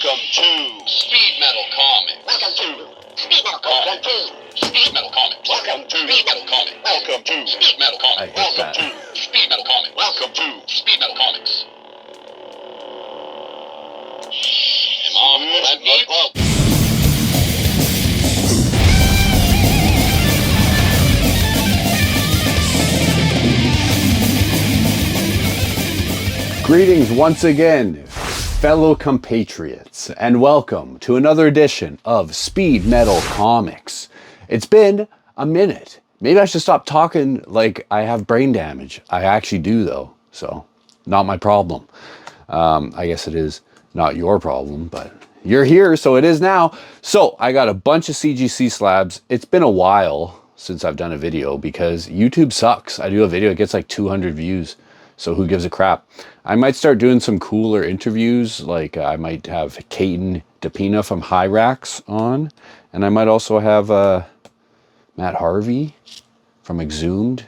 Welcome to Speed Metal Comics. Welcome to Speed Metal Comics. Welcome to Speed Metal Comics. Welcome to Speed Metal Comics. Welcome to Speed Metal Comics. Welcome to Speed Metal Comics. Welcome to Speed Metal Comics. Let me quote. Greetings once again, fellow compatriots, and welcome to another edition of Speed Metal Comics. It's been a minute. Maybe I should stop talking like I have brain damage. I actually do though, so not my problem. I guess it is not your problem, but you're here, so it is now. So I got a bunch of CGC slabs. It's been a while since I've done a video because YouTube sucks. I do a video, it gets like 200 views. So who gives a crap? I might start doing some cooler interviews, like I might have Caton DePina from Hyrax on, and I might also have Matt Harvey from Exhumed,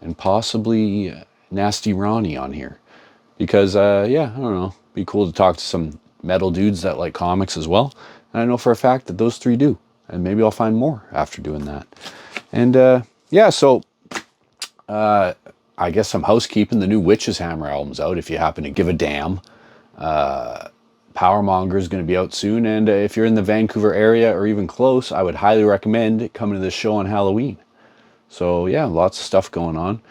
and possibly Nasty Ronnie on here. Because, yeah, I don't know, it'd be cool to talk to some metal dudes that like comics as well. And I know for a fact that those three do. And maybe I'll find more after doing that. And, yeah, so... I guess some housekeeping. The new Witch's Hammer album's out if you happen to give a damn. Powermonger is going to be out soon, and if you're in the Vancouver area or even close, I would highly recommend coming to this show on Halloween. So yeah, lots of stuff going on.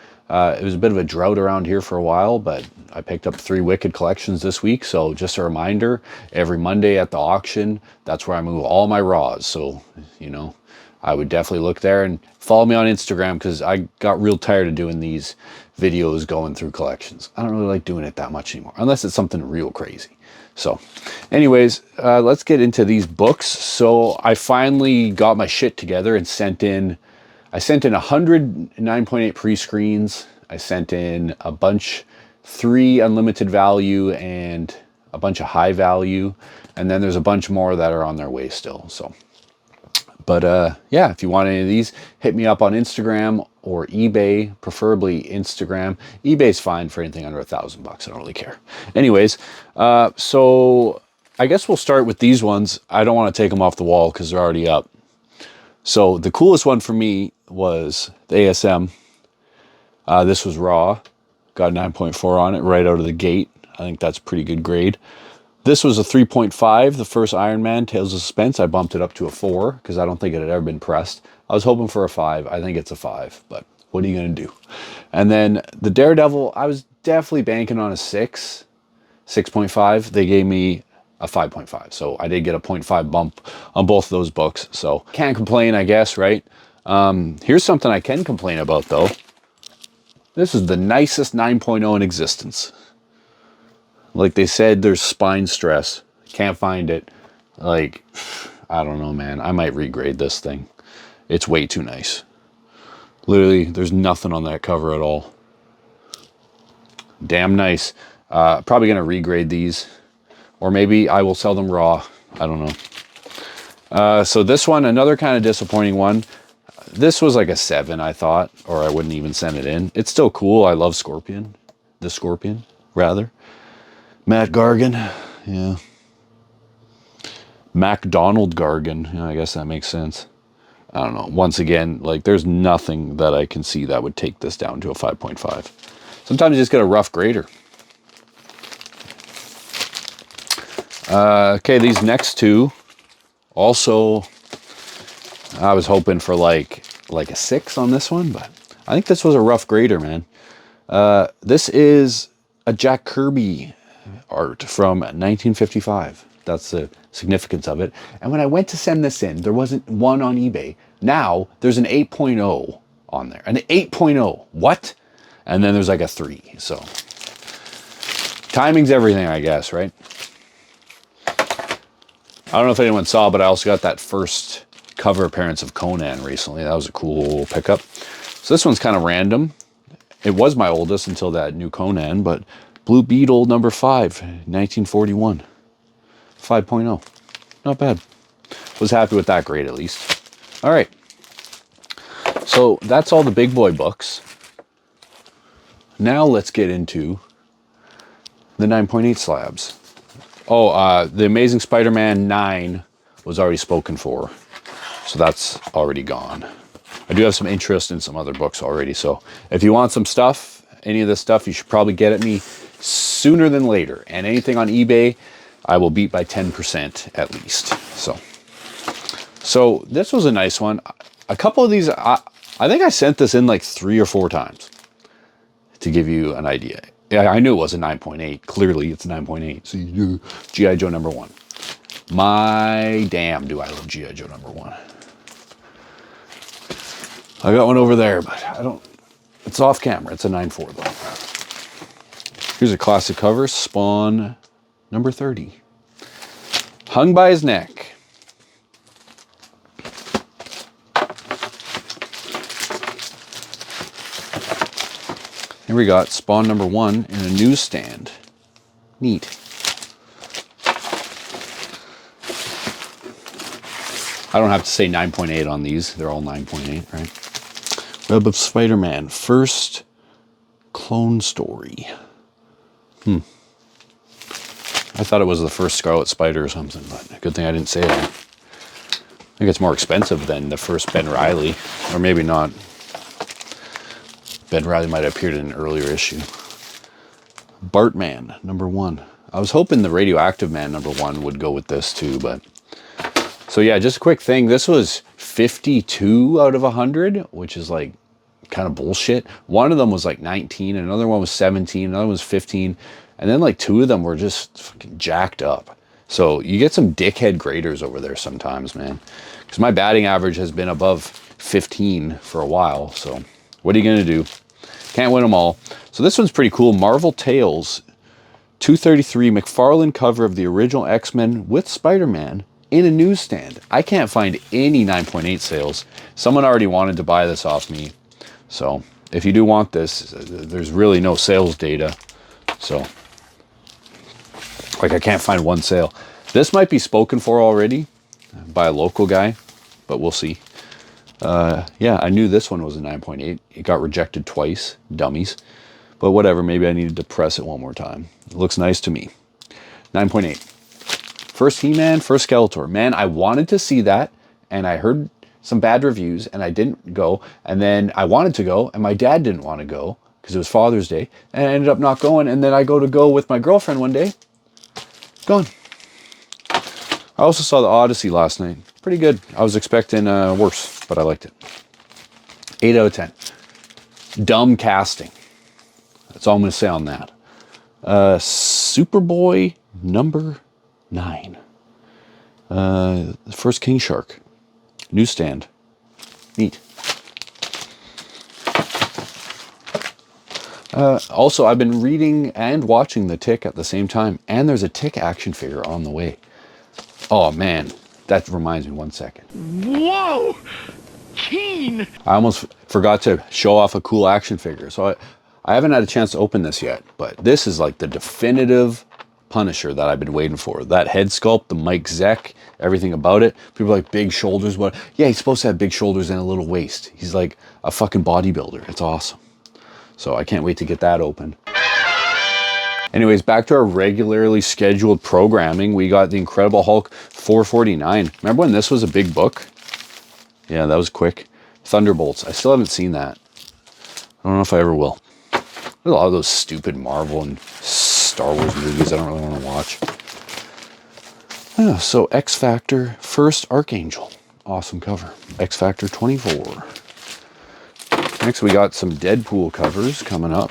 It was a bit of a drought around here for a while, but I picked up 3 Wicked collections this week, so just a reminder, every Monday at the auction, that's where I move all my raws, so, you know, I would definitely look there and follow me on Instagram because I got real tired of doing these videos going through collections. I don't really like doing it that much anymore, unless it's something real crazy. So anyways, let's get into these books. So I finally got my shit together and sent in 100 9.8 pre-screens. I sent in a bunch, 3 unlimited value and a bunch of high value. And then there's a bunch more that are on their way still, so. But yeah, if you want any of these, hit me up on Instagram or eBay, preferably Instagram. eBay's fine for anything under $1,000 bucks. I don't really care. Anyways, so I guess we'll start with these ones. I don't want to take them off the wall because they're already up. So the coolest one for me was the ASM. This was raw. Got a 9.4 on it right out of the gate. I think that's pretty good grade. This was a 3.5, the first Iron Man, Tales of Suspense. I bumped it up to a 4 because I don't think it had ever been pressed. I was hoping for a 5. I think it's a 5, but what are you going to do? And then the Daredevil, I was definitely banking on a 6, 6.5. They gave me a 5.5, so I did get a 0.5 bump on both of those books. So can't complain, I guess, right? Here's something I can complain about, though. This is the nicest 9.0 in existence. Like they said, there's spine stress. Can't find it. Like, I don't know, man. I might regrade this thing. It's way too nice. Literally, there's nothing on that cover at all. Damn nice. Probably going to regrade these. Or maybe I will sell them raw. I don't know. So this one, another kind of disappointing one. This was like a 7, I thought. Or I wouldn't even send it in. It's still cool. I love Scorpion. The Scorpion, rather. Matt Gargan, yeah. MacDonald Gargan, yeah, I guess that makes sense. I don't know. Once again, like there's nothing that I can see that would take this down to a 5.5. Sometimes you just get a rough grader. Okay, these next two, also, I was hoping for like a 6 on this one, but I think this was a rough grader, man. This is a Jack Kirby art from 1955. That's the significance of it. And when I went to send this in, there wasn't one on eBay. Now there's an 8.0 on there. An 8.0. What? And then there's like a 3. So timing's everything, I guess, right? I don't know if anyone saw, but I also got that first cover appearance of Conan recently. That was a cool pickup. So this one's kind of random. It was my oldest until that new Conan, but Blue Beetle number 5, 1941. 5.0. Not bad. Was happy with that grade at least. All right. So that's all the big boy books. Now let's get into the 9.8 slabs. Oh, the Amazing Spider-Man 9 was already spoken for. So that's already gone. I do have some interest in some other books already. So if you want some stuff, any of this stuff, you should probably get at me sooner than later. And anything on eBay, I will beat by 10% at least. So this was a nice one. A couple of these, I think I sent this in like 3 or 4 times to give you an idea. Yeah, I knew it was a 9.8. Clearly, it's a 9.8. So you do G.I. Joe #1. My damn, do I love G.I. Joe #1. I got one over there, but I don't. It's off camera. It's a 9.4 though. Here's a classic cover, Spawn #30. Hung by his neck. Here we got Spawn #1 in a newsstand. Neat. I don't have to say 9.8 on these. They're all 9.8, right? Web of Spider-Man, first clone story. I thought it was the first Scarlet Spider or something, but good thing I didn't say it. I think it's more expensive than the first Ben Reilly, or maybe not. Ben Reilly might have appeared in an earlier issue. Bartman, #1. I was hoping the Radioactive Man #1 would go with this too, but... So yeah, just a quick thing. This was 52 out of 100, which is like kind of bullshit. One of them was like 19, another one was 17, another one was 15, and then like 2 of them were just fucking jacked up. So you get some dickhead graders over there sometimes, man. Because my batting average has been above 15 for a while, so... What are you going to do? Can't win them all. So this one's pretty cool. Marvel Tales 233 McFarlane cover of the original X-Men with Spider-Man in a newsstand. I can't find any 9.8 sales. Someone already wanted to buy this off me. So if you do want this, there's really no sales data. So like I can't find one sale. This might be spoken for already by a local guy, but we'll see. Yeah, I knew this one was a 9.8. It got rejected twice, dummies. But whatever, maybe I needed to press it one more time. It looks nice to me. 9.8. First He-Man, first Skeletor. Man, I wanted to see that, and I heard some bad reviews, and I didn't go. And then I wanted to go, and my dad didn't want to go, because it was Father's Day. And I ended up not going, and then I go with my girlfriend one day. Gone. I also saw the Odyssey last night. Pretty good. I was expecting worse, but I liked it. 8 out of 10. Dumb casting. That's all I'm going to say on that. Superboy #9. First King Shark. Newsstand. Neat. Also, I've been reading and watching The Tick at the same time, and there's a Tick action figure on the way. Oh, man. That reminds me, 1 second. Whoa! Keen! I almost forgot to show off a cool action figure. So I haven't had a chance to open this yet, but this is like the definitive Punisher that I've been waiting for. That head sculpt, the Mike Zeck, everything about it. People are like, big shoulders. But yeah, he's supposed to have big shoulders and a little waist. He's like a fucking bodybuilder. It's awesome. So I can't wait to get that open. Anyways, back to our regularly scheduled programming. We got the Incredible Hulk 449. Remember when this was a big book? Yeah, that was quick. Thunderbolts. I still haven't seen that. I don't know if I ever will. There's a lot of those stupid Marvel and Star Wars movies I don't really want to watch. Yeah, so X Factor First Archangel. Awesome cover. X Factor 24. Next we got some Deadpool covers coming up.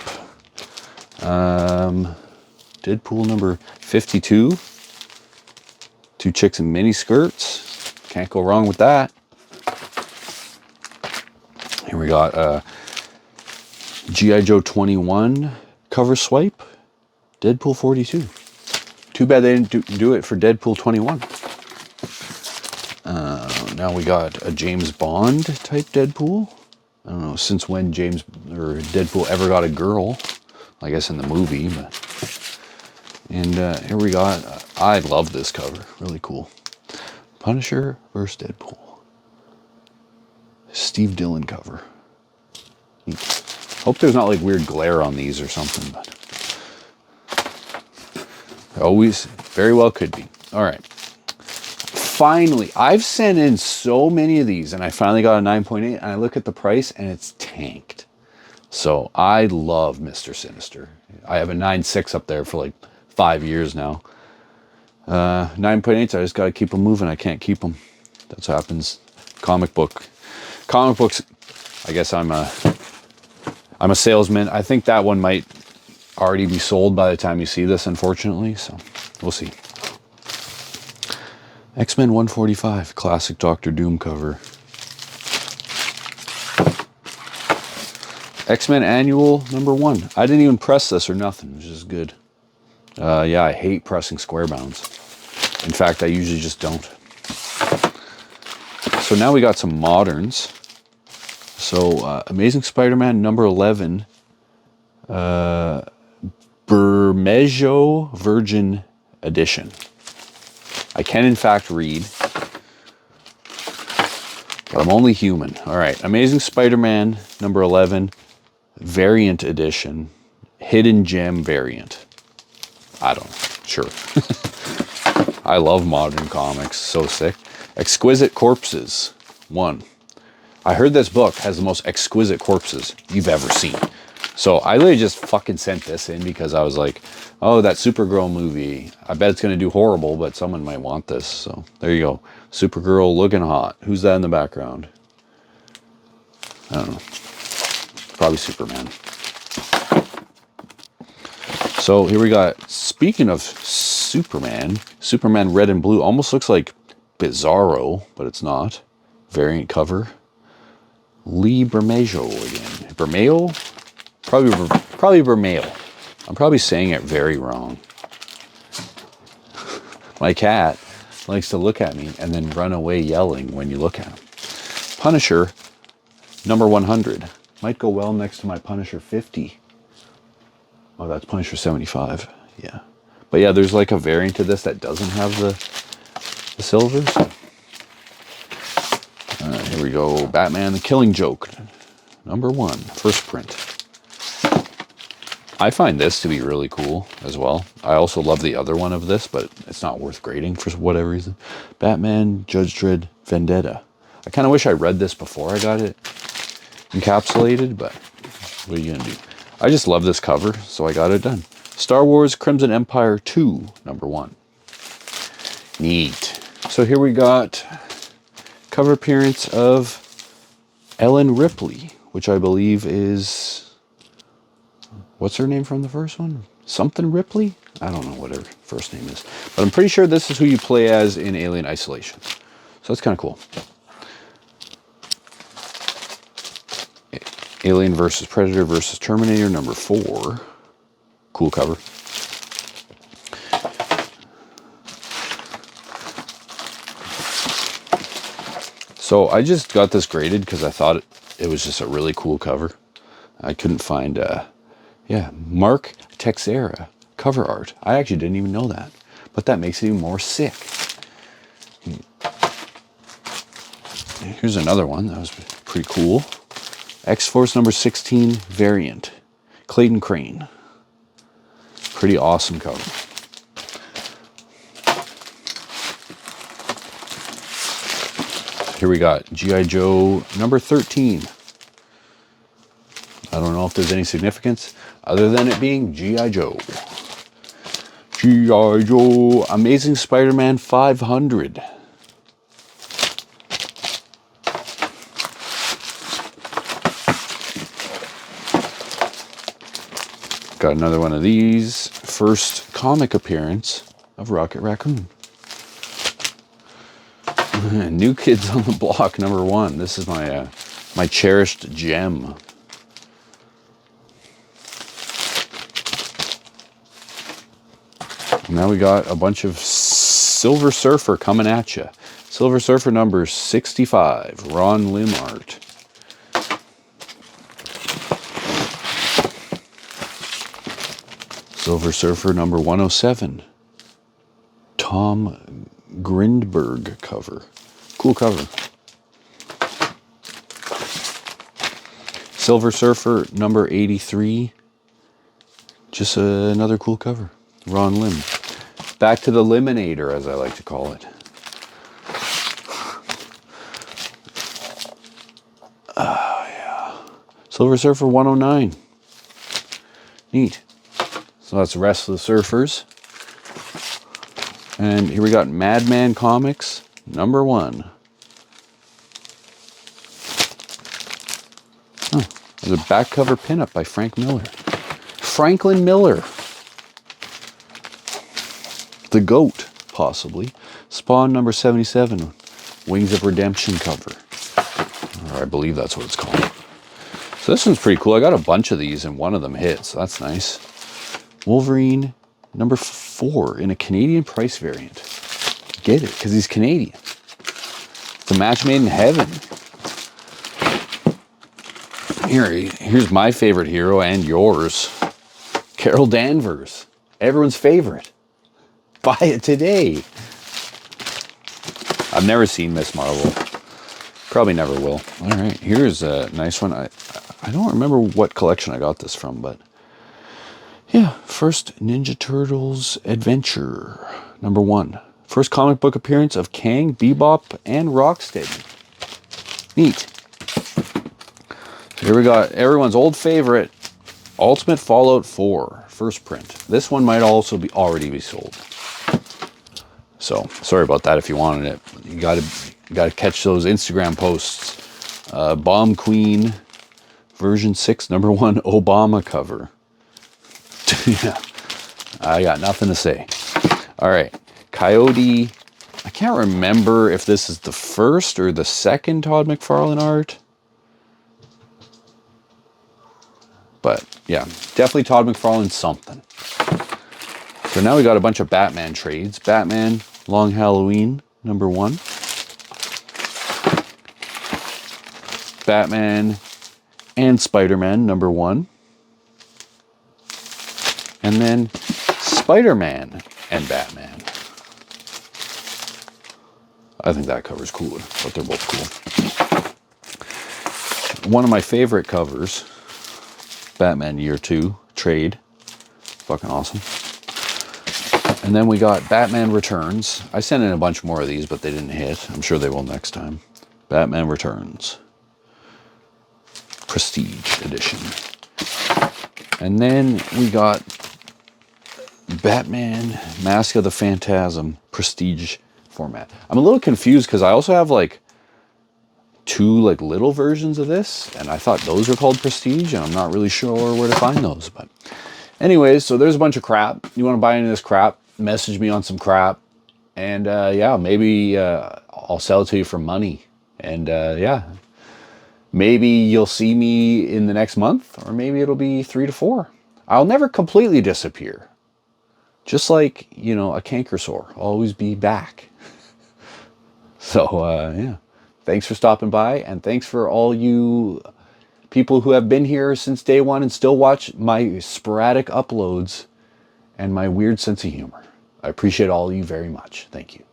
Deadpool #52. 2 chicks in mini skirts. Can't go wrong with that. Here we got G.I. Joe 21 cover swipe. Deadpool 42. Too bad they didn't do it for Deadpool 21. Now we got a James Bond type Deadpool. I don't know since when Deadpool ever got a girl. I guess in the movie, but... And here we got... I love this cover. Really cool. Punisher vs. Deadpool. Steve Dillon cover. Neat. Hope there's not like weird glare on these or something, but... Always, very well could be. All right. Finally, I've sent in so many of these, and I finally got a 9.8, and I look at the price, and it's tanked. So I love Mr. Sinister. I have a 9.6 up there for like 5 years now. 9.8s, I just got to keep them moving. I can't keep them. That's what happens. Comic books. I guess I'm a salesman. I think that one might already be sold by the time you see this, unfortunately. So we'll see. X-Men 145, classic Doctor Doom cover. X-Men Annual #1. I didn't even press this or nothing, which is good. Yeah, I hate pressing square bounds. In fact, I usually just don't. So now we got some moderns. So Amazing Spider-Man #11, Bermejo Virgin Edition. I can in fact read, but I'm only human. All right, Amazing Spider-Man #11, Variant Edition, Hidden Gem Variant. I don't know, sure. I love modern comics, so sick. Exquisite Corpses 1. I heard this book has the most exquisite corpses you've ever seen. So I literally just fucking sent this in because I was like, oh, that Supergirl movie, I bet it's going to do horrible, but someone might want this. So there you go. Supergirl looking hot. Who's that in the background? I don't know. Probably Superman. So here we got, speaking of Superman, Superman Red and Blue. Almost looks like Bizarro, but it's not. Variant cover. Lee Bermejo again. Bermejo? Probably Bermejo. I'm probably saying it very wrong. My cat likes to look at me and then run away yelling when you look at him. Punisher #100. Might go well next to my Punisher 50. Oh, that's Punisher 75. Yeah. But yeah, there's like a variant of this that doesn't have the silvers. Here we go. Batman the Killing Joke #1. First print. I find this to be really cool as well. I also love the other one of this, but it's not worth grading for whatever reason. Batman Judge Dredd Vendetta. I kind of wish I read this before I got it encapsulated, but what are you going to do? I just love this cover, so I got it done. Star Wars Crimson Empire 2 #1. Neat. So here we got cover appearance of Ellen Ripley, which I believe is... What's her name from the first one? Something Ripley? I don't know what her first name is. But I'm pretty sure this is who you play as in Alien Isolation. So that's kind of cool. Alien vs. Predator vs. Terminator #4. Cool cover. So I just got this graded because I thought it was just a really cool cover. I couldn't find... Yeah, Mark Texeira cover art. I actually didn't even know that, but that makes it even more sick. Here's another one that was pretty cool. X-Force #16 variant, Clayton Crane. Pretty awesome cover. Here we got G.I. Joe #13. I don't know if there's any significance other than it being G.I. Joe. G.I. Joe. Amazing Spider-Man 500. Got another one of these. First comic appearance of Rocket Raccoon. New Kids on the Block #1. This is my my cherished gem. Now we got a bunch of Silver Surfer coming at you. Silver Surfer #65, Ron Lim art. Silver Surfer #107, Tom Grindberg cover. Cool cover. Silver Surfer #83, just another cool cover. Ron Lim. Back to the Eliminator, as I like to call it. Yeah. Silver Surfer 109. Neat. So that's the rest of the Surfers. And here we got Madman Comics, #1. Oh, there's a back cover pinup by Frank Miller. Franklin Miller. The GOAT, possibly. Spawn #77. Wings of Redemption cover. Or I believe that's what it's called. So this one's pretty cool. I got a bunch of these and one of them hit, so that's nice. Wolverine #4 in a Canadian price variant. Get it, because he's Canadian. It's a match made in heaven. Here's my favorite hero and yours. Carol Danvers. Everyone's favorite. Buy it today. I've never seen Miss Marvel. Probably never will. All right, here's a nice one. I don't remember what collection I got this from, but yeah, first Ninja Turtles Adventure #1. First comic book appearance of Kang, Bebop, and Rocksteady. Neat. Here we got everyone's old favorite, Ultimate Fallout 4, first print. This one might also be already be sold. So sorry about that if you wanted it. You gotta catch those Instagram posts. Bomb Queen version 6 #1 Obama cover. Yeah, I got nothing to say. All right, Coyote. I can't remember if this is the first or the second Todd McFarlane art. But yeah, definitely Todd McFarlane something. So now we got a bunch of Batman trades. Batman Long Halloween #1. Batman and Spider-Man #1. And then Spider-Man and Batman. I think that cover's cooler, but they're both cool. One of my favorite covers, Batman Year 2 trade. Fucking awesome. And then we got Batman Returns. I sent in a bunch more of these, but they didn't hit. I'm sure they will next time. Batman Returns. Prestige edition. And then we got Batman Mask of the Phantasm Prestige format. I'm a little confused because I also have like 2 like little versions of this, and I thought those were called Prestige, and I'm not really sure where to find those. But anyways, so there's a bunch of crap. You want to buy any of this crap, message me on some crap, and yeah, maybe I'll sell it to you for money. And yeah, maybe you'll see me in the next month, or maybe it'll be 3 to 4. I'll never completely disappear. Just like, you know, a canker sore. I'll always be back. So, yeah. Thanks for stopping by, and thanks for all you people who have been here since day one and still watch my sporadic uploads and my weird sense of humor. I appreciate all of you very much. Thank you.